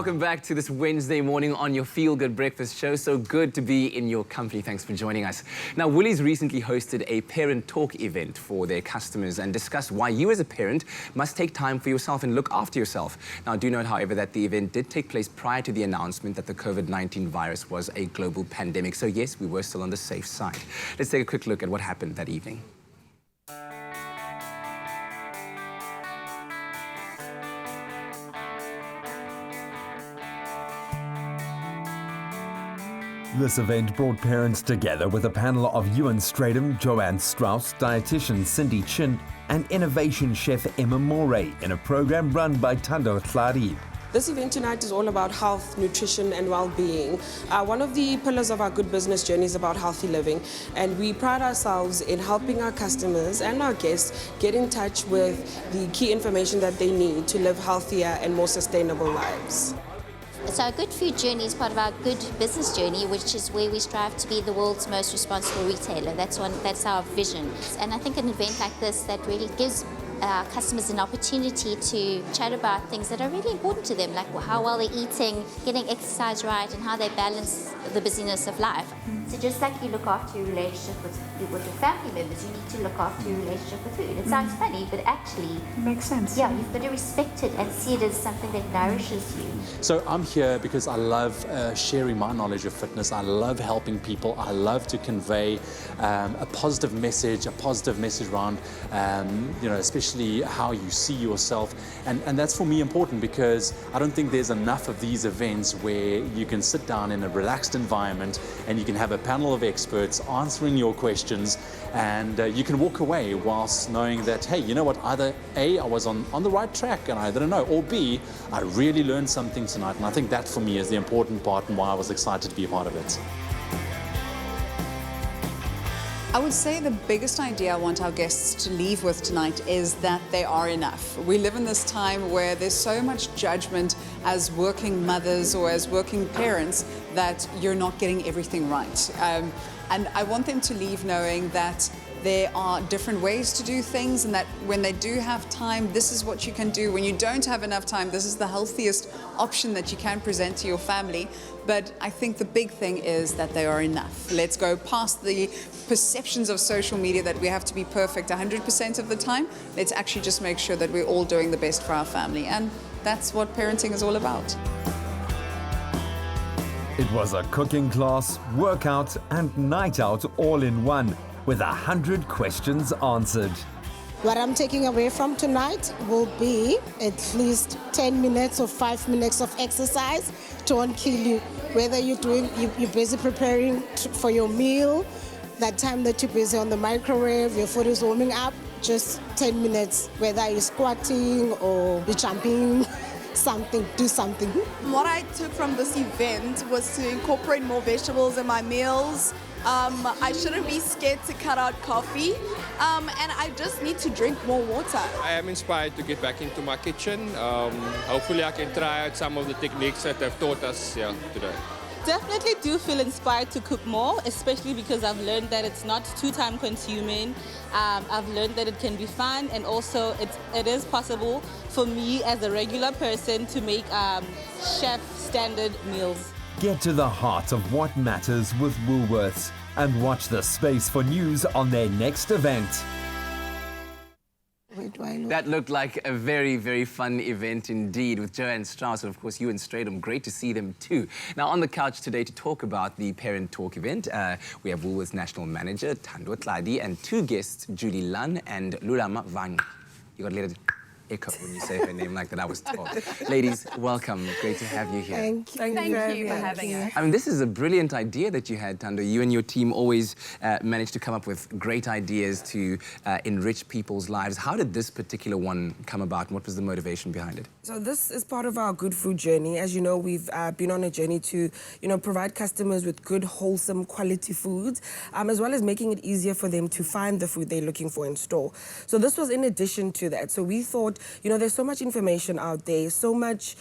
welcome back to this Wednesday morning on your Feel Good Breakfast show. So good to be in your company. Thanks for joining us. Now, Woolies recently hosted a parent talk event for their customers and discussed why you as a parent must take time for yourself and look after yourself. Now, do note, however, that the event did take place prior to the announcement that the COVID-19 virus was a global pandemic. So yes, we were still on the safe side. Let's take a quick look at what happened that evening. This event brought parents together with a panel of Ewan Stratham, Joanne Strauss, dietitian Cindy Chin, and innovation chef Emma Moray in a program run by Thando Tladi. This event tonight is all about health, nutrition and well-being. One of the pillars of our good business journey is about healthy living, and we pride ourselves in helping our customers and our guests get in touch with the key information that they need to live healthier and more sustainable lives. So our good food journey is part of our good business journey, which is where we strive to be the world's most responsible retailer. That's our vision. And I think an event like this that really gives our customers an opportunity to chat about things that are really important to them, like how well they're eating, getting exercise right, and how they balance the busyness of life. So just like you look after your relationship with your family members, you need to look after your relationship with food. It sounds funny, but actually it makes sense. Yeah, you've got to respect it and see it as something that nourishes you. So I'm here because I love sharing my knowledge of fitness. I love helping people. I love to convey a positive message around, especially how you see yourself. And that's for me important, because I don't think there's enough of these events where you can sit down in a relaxed environment and you can have a panel of experts answering your questions, and you can walk away whilst knowing that, hey, you know what, either A, I was on the right track and I didn't know, or B, I really learned something tonight. And I think that for me is the important part and why I was excited to be a part of it. I would say the biggest idea I want our guests to leave with tonight is that they are enough. We live in this time where there's so much judgment as working mothers or as working parents that you're not getting everything right. And I want them to leave knowing that there are different ways to do things, and that when they do have time, this is what you can do. When you don't have enough time, this is the healthiest option that you can present to your family. But I think the big thing is that they are enough. Let's go past the perceptions of social media that we have to be perfect 100% of the time. Let's actually just make sure that we're all doing the best for our family. And that's what parenting is all about. It was a cooking class, workout and night out all in one, with 100 questions answered. What I'm taking away from tonight will be at least 10 minutes or 5 minutes of exercise to unkill you. Whether you're busy preparing for your meal, that time that you're busy on the microwave, your food is warming up, just 10 minutes, whether you're squatting or you're jumping, do something. What I took from this event was to incorporate more vegetables in my meals. I shouldn't be scared to cut out coffee, and I just need to drink more water. I am inspired to get back into my kitchen. Hopefully I can try out some of the techniques that they've taught us here today. Definitely do feel inspired to cook more, especially because I've learned that it's not too time consuming. I've learned that it can be fun, and also it is possible for me as a regular person to make chef standard meals. Get to the heart of what matters with Woolworths and watch the space for news on their next event. That looked like a very, very fun event indeed, with Joanne Strauss and, of course, Ewan Stratham. Great to see them too. Now, on the couch today to talk about the Parent Talk event, we have Woolworths National Manager Thando Tladi and two guests, Lunn and Lulama Vanga. You got to let it echo when you say her name like that, I was told. Ladies, welcome. Great to have you here. Thank you for having us. I mean, this is a brilliant idea that you had, Thando. You and your team always manage to come up with great ideas to enrich people's lives. How did this particular one come about, and what was the motivation behind it? So this is part of our good food journey. As you know, we've been on a journey to, provide customers with good, wholesome, quality foods, as well as making it easier for them to find the food they're looking for in store. So this was in addition to that. So we thought, there's so much information out there, so much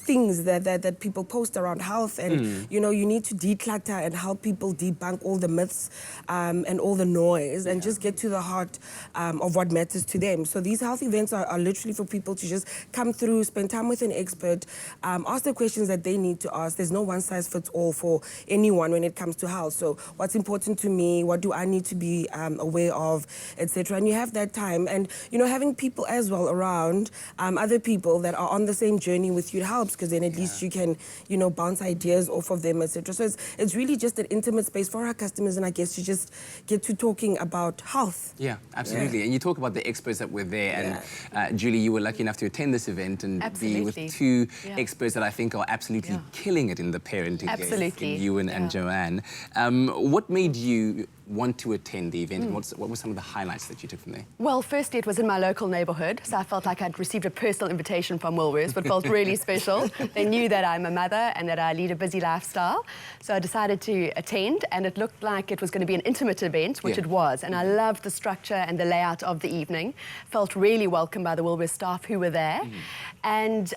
things that people post around health, and you know, you need to declutter and help people debunk all the myths and all the noise, and just get to the heart of what matters to them. So these health events are literally for people to just come through, spend time with an expert, ask the questions that they need to ask. There's no one size fits all for anyone when it comes to health. So what's important to me, what do I need to be aware of, etc. And you have that time, and you know, having people as well around, other people that are on the same journey with you helps, because then at least you can, you know, bounce ideas off of them, etc. So it's really just an intimate space for our customers, and I guess you just get to talking about health. Yeah, absolutely. And you talk about the experts that were there, and Julie, you were lucky enough to attend this event and be with two experts that I think are absolutely killing it in the parenting game, Ewan and Joanne. What made you want to attend the event, and what were some of the highlights that you took from there? Well, firstly, it was in my local neighbourhood, so I felt like I'd received a personal invitation from Woolworths, but felt really special. They knew that I'm a mother and that I lead a busy lifestyle, so I decided to attend, and it looked like it was going to be an intimate event, which it was, and I loved the structure and the layout of the evening. Felt really welcomed by the Woolworths staff who were there, and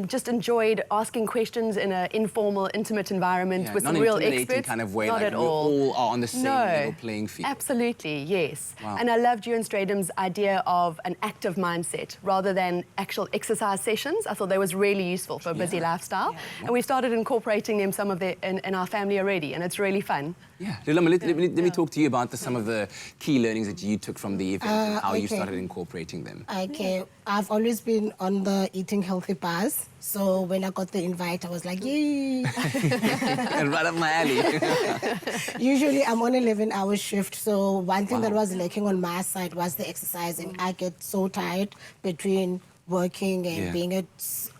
just enjoyed asking questions in an informal, intimate environment with some real experts. Kind of way, not like at we all. all are on the same level playing field. Absolutely, yes. Wow. And I loved Ewan Stradham's idea of an active mindset rather than actual exercise sessions. I thought that was really useful for a busy lifestyle. And we've started incorporating them, some of the, in our family already, and it's really fun. Yeah. Lulama, let me talk to you about some of the key learnings that you took from the event and how you started incorporating them. Okay, I've always been on the eating healthy bars, so when I got the invite, I was like, yay! And right up my alley. Usually I'm on 11-hour shift, so one thing that was lacking on my side was the exercising. I get so tired between working and being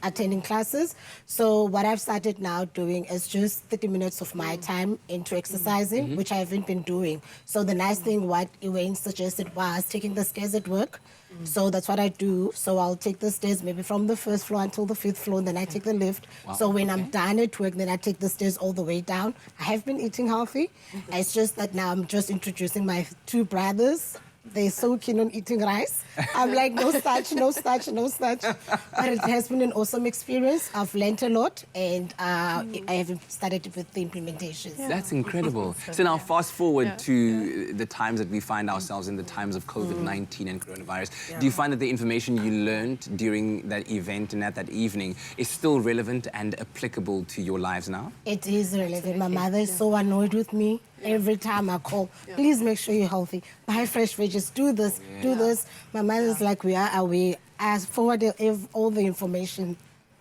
attending classes. So what I've started now doing is just 30 minutes of my time into exercising, which I haven't been doing. So the nice thing what Elaine suggested was taking the stairs at work. So that's what I do. So I'll take the stairs maybe from the 1st floor until the 5th floor, and then I take the lift. So when I'm done at work, then I take the stairs all the way down. I have been eating healthy. It's just that now I'm just introducing my two brothers. They're so keen on eating rice. I'm like, no starch, no starch, no starch. But it has been an awesome experience. I've learned a lot, and I have started with the implementation. That's incredible. So now fast forward to the times that we find ourselves in, the times of COVID-19 and coronavirus. Do you find that the information you learned during that event and at that evening is still relevant and applicable to your lives now? It is relevant. My mother is so annoyed with me. Every time I call, please make sure you're healthy. Buy fresh veggies, do this, do this. My mother's like, we are away. I forwarded all the information.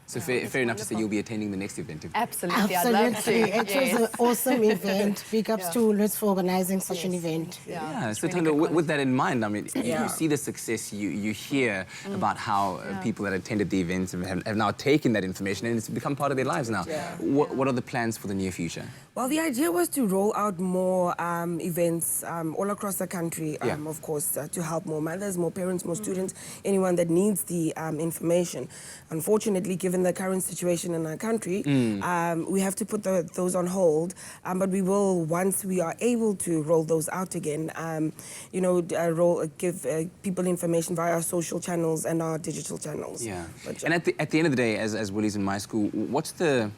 So fair enough to say you'll be attending the next event. Absolutely, I'd love to. It was an awesome event. Big ups to Woolworths for organising such an event. Yeah, so Thando, with that in mind, I mean, you see the success, you hear about how people that attended the events have now taken that information and it's become part of their lives now. What are the plans for the near future? Well, the idea was to roll out more events all across the country, of course, to help more mothers, more parents, more students, anyone that needs the information. Unfortunately, given the current situation in our country, we have to put those on hold, but we will, once we are able to roll those out again, you know, give people information via our social channels and our digital channels. Yeah. And at the end of the day, as Woolies in my school, what's the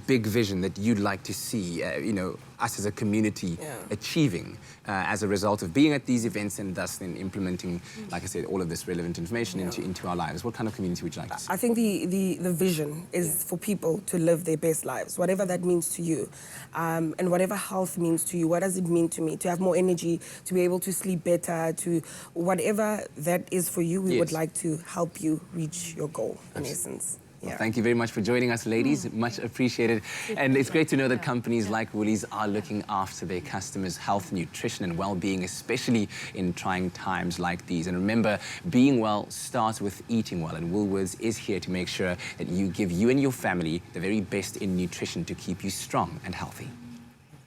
big vision that you'd like to see, you know, us as a community achieving as a result of being at these events and thus then implementing, like I said, all of this relevant information into our lives? What kind of community would you like to see? I think the vision is for people to live their best lives, whatever that means to you, and whatever health means to you. What does it mean to me? To have more energy, to be able to sleep better, to whatever that is for you, we would like to help you reach your goal, in essence. Well, thank you very much for joining us, ladies. Much appreciated. And it's great to know that companies like Woolies are looking after their customers' health, nutrition and well-being, especially in trying times like these. And remember, being well starts with eating well, and Woolworths is here to make sure that you give you and your family the very best in nutrition to keep you strong and healthy.